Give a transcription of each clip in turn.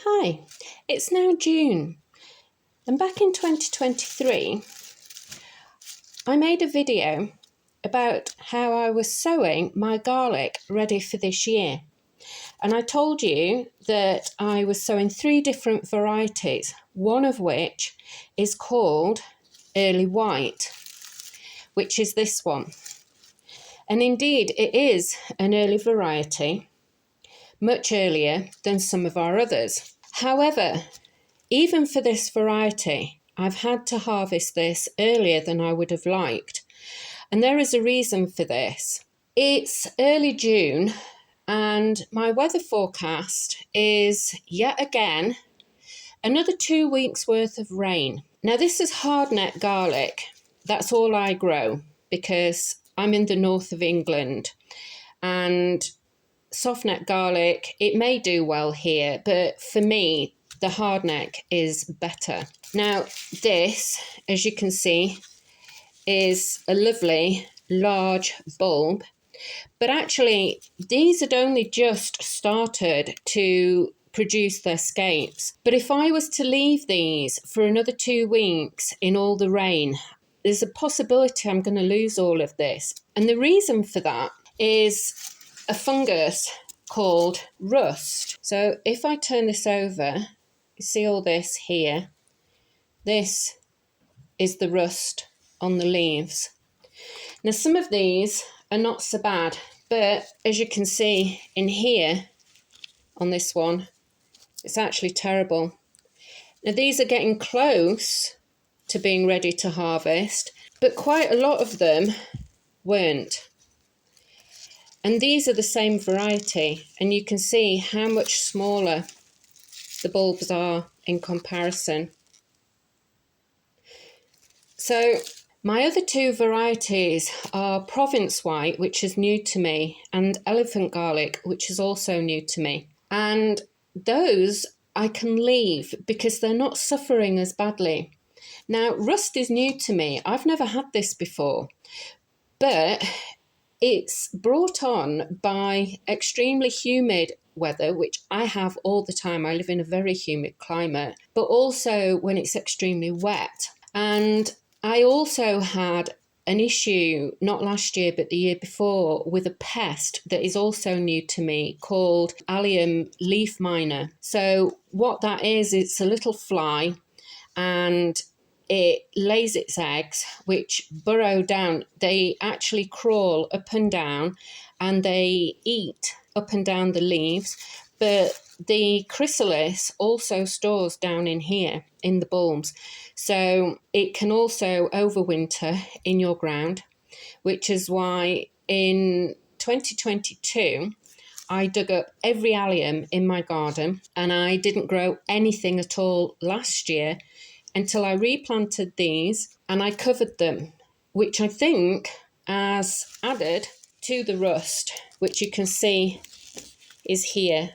Hi, it's now June, and back in 2023 I made a video about how I was sowing my garlic ready for this year, and I told you that I was sowing 3 different varieties, one of which is called Early White, which is this one. And indeed it is an early variety, much earlier than some of our others. However, even for this variety, I've had to harvest this earlier than I would have liked. And there is a reason for this. It's early June and my weather forecast is yet again another 2 weeks worth of rain. Now this is Hardneck garlic. That's all I grow because I'm in the north of England, and softneck garlic, it may do well here, but for me, the hardneck is better. Now, this, as you can see, is a lovely large bulb, but actually, these had only just started to produce their scapes. But if I was to leave these for another 2 weeks in all the rain, there's a possibility I'm going to lose all of this. And the reason for that is a fungus called rust. So if I turn this over, you see all this here. This is the rust on the leaves. Now some of these are not so bad, but as you can see in here on this one, it's actually terrible. Now these are getting close to being ready to harvest, but quite a lot of them weren't. And these are the same variety, and you can see how much smaller the bulbs are in comparison. So my other 2 varieties are Province White, which is new to me, and Elephant Garlic, which is also new to me. And those I can leave because they're not suffering as badly. Now, rust is new to me. I've never had this before, but it's brought on by extremely humid weather, which I have all the time. I live in a very humid climate, but also when it's extremely wet. And I also had an issue, not last year, but the year before, with a pest that is also new to me called allium leaf miner. So what that is, it's a little fly, and it lays its eggs, which burrow down. They actually crawl up and down, and they eat up and down the leaves. But the chrysalis also stores down in here, in the bulbs. So it can also overwinter in your ground, which is why in 2022, I dug up every allium in my garden, and I didn't grow anything at all last year until I replanted these and I covered them, which I think has added to the rust, which you can see is here.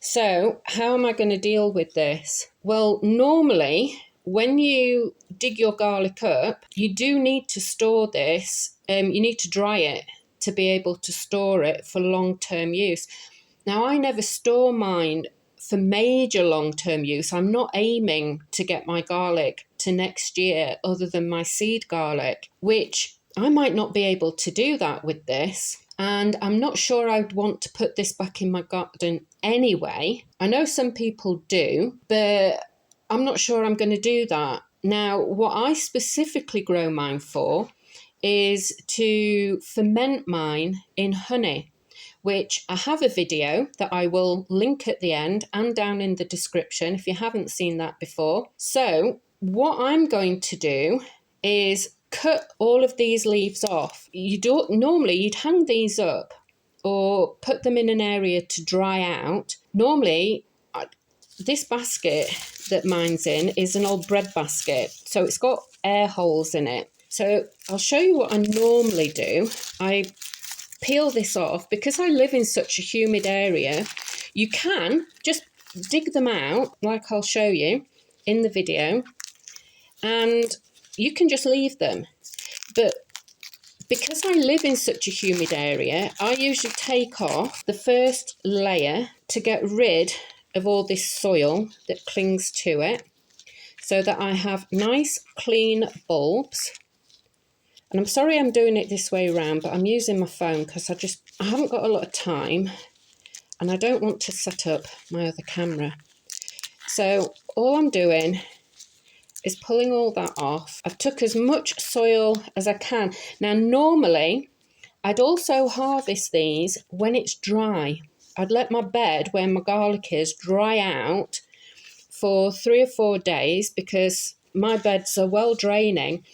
So how am I going to deal with this? Well, normally when you dig your garlic up, you do need to store this. You need to dry it to be able to store it for long-term use. Now, I never store mine for major long-term use. I'm not aiming to get my garlic to next year other than my seed garlic, which I might not be able to do that with this. And I'm not sure I'd want to put this back in my garden anyway. I know some people do, but I'm not sure I'm going to do that. Now, what I specifically grow mine for is to ferment mine in honey, which I have a video that I will link at the end and down in the description if you haven't seen that before. So what I'm going to do is cut all of these leaves off. Normally you'd hang these up or put them in an area to dry out. Normally, this basket that mine's in is an old bread basket, so it's got air holes in it. So I'll show you what I normally do. I peel this off. Because I live in such a humid area, you can just dig them out like I'll show you in the video, and you can just leave them. But because I live in such a humid area, I usually take off the first layer to get rid of all this soil that clings to it so that I have nice clean bulbs. And I'm sorry I'm doing it this way around, but I'm using my phone because I haven't got a lot of time and I don't want to set up my other camera. So all I'm doing is pulling all that off. I've took as much soil as I can. Now normally I'd also harvest these when it's dry. I'd let my bed where my garlic is dry out for 3 or 4 days because my beds are well draining.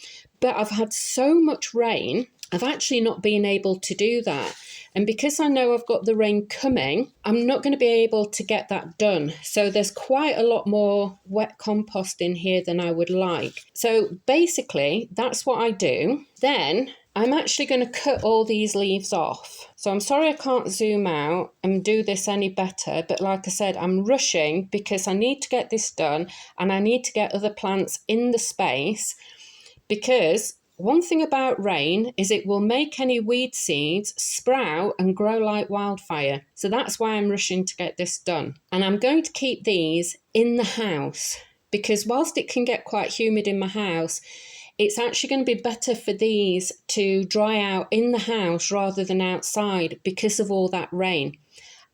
But I've had so much rain, I've actually not been able to do that. And because I know I've got the rain coming, I'm not going to be able to get that done. So there's quite a lot more wet compost in here than I would like. So basically, that's what I do. Then I'm actually going to cut all these leaves off. So I'm sorry I can't zoom out and do this any better. But like I said, I'm rushing because I need to get this done and I need to get other plants in the space. Because one thing about rain is it will make any weed seeds sprout and grow like wildfire. So that's why I'm rushing to get this done. And I'm going to keep these in the house because whilst it can get quite humid in my house, it's actually going to be better for these to dry out in the house rather than outside because of all that rain.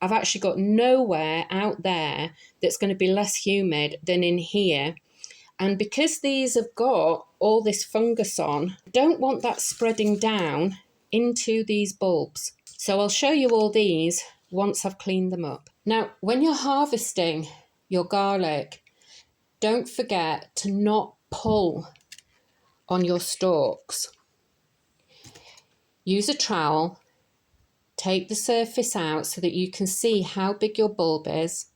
I've actually got nowhere out there that's going to be less humid than in here. And because these have got all this fungus on, I don't want that spreading down into these bulbs. So I'll show you all these once I've cleaned them up. Now, when you're harvesting your garlic, don't forget to not pull on your stalks. Use a trowel, take the surface out so that you can see how big your bulb is,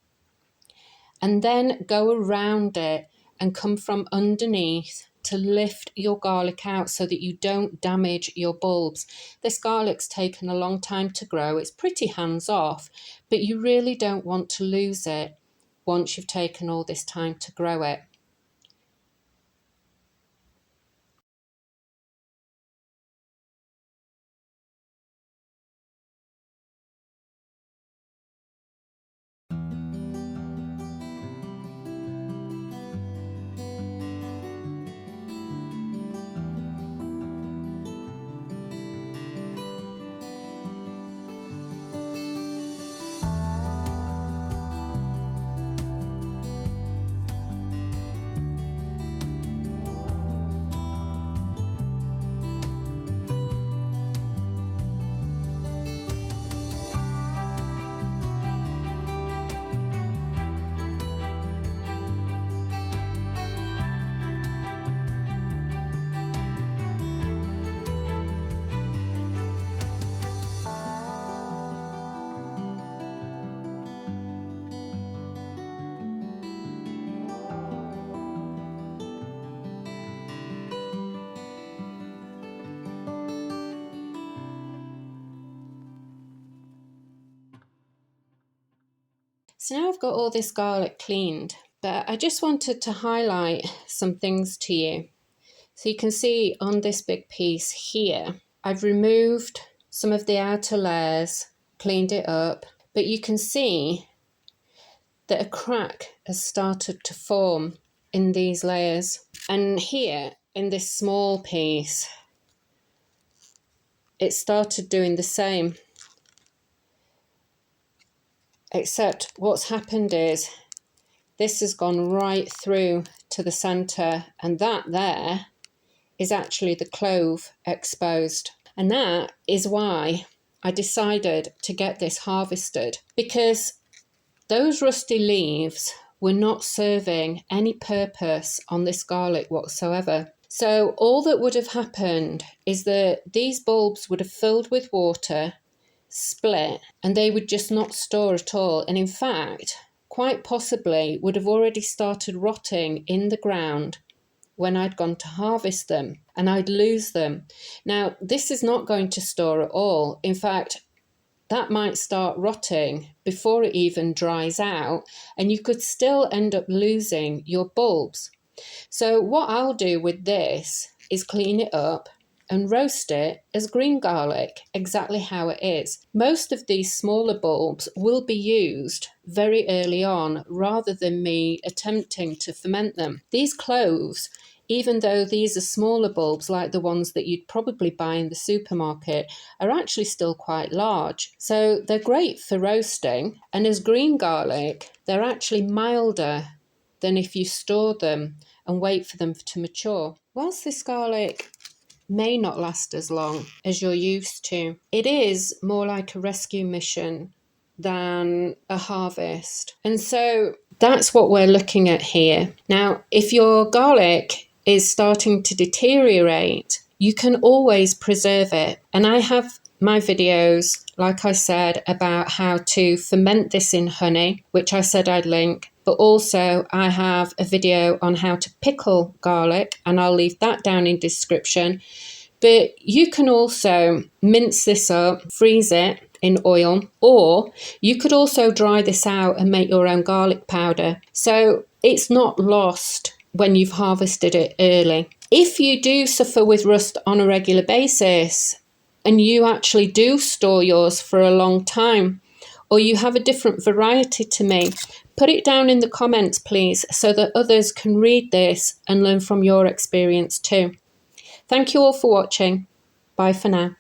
and then go around it and come from underneath to lift your garlic out so that you don't damage your bulbs. This garlic's taken a long time to grow. It's pretty hands-off, but you really don't want to lose it once you've taken all this time to grow it. So now I've got all this garlic cleaned, but I just wanted to highlight some things to you. So you can see on this big piece here, I've removed some of the outer layers, cleaned it up, but you can see that a crack has started to form in these layers. And here in this small piece, it started doing the same. Except what's happened is this has gone right through to the centre, and that there is actually the clove exposed. And that is why I decided to get this harvested, because those rusty leaves were not serving any purpose on this garlic whatsoever. So all that would have happened is that these bulbs would have filled with water, split, and they would just not store at all. And in fact, quite possibly would have already started rotting in the ground when I'd gone to harvest them, and I'd lose them. Now, this is not going to store at all. In fact, that might start rotting before it even dries out, and you could still end up losing your bulbs. So what I'll do with this is clean it up and roast it as green garlic, exactly how it is. Most of these smaller bulbs will be used very early on rather than me attempting to ferment them. These cloves, even though these are smaller bulbs like the ones that you'd probably buy in the supermarket, are actually still quite large. So they're great for roasting, and as green garlic, they're actually milder than if you store them and wait for them to mature. Whilst this garlic may not last as long as you're used to, it is more like a rescue mission than a harvest. And so that's what we're looking at here. Now, if your garlic is starting to deteriorate, you can always preserve it. And I have my videos, like I said, about how to ferment this in honey, which I said I'd link. But also I have a video on how to pickle garlic, and I'll leave that down in description. But you can also mince this up, freeze it in oil, or you could also dry this out and make your own garlic powder. So it's not lost when you've harvested it early. If you do suffer with rust on a regular basis, and you actually do store yours for a long time, or you have a different variety to me, put it down in the comments, please, so that others can read this and learn from your experience too. Thank you all for watching. Bye for now.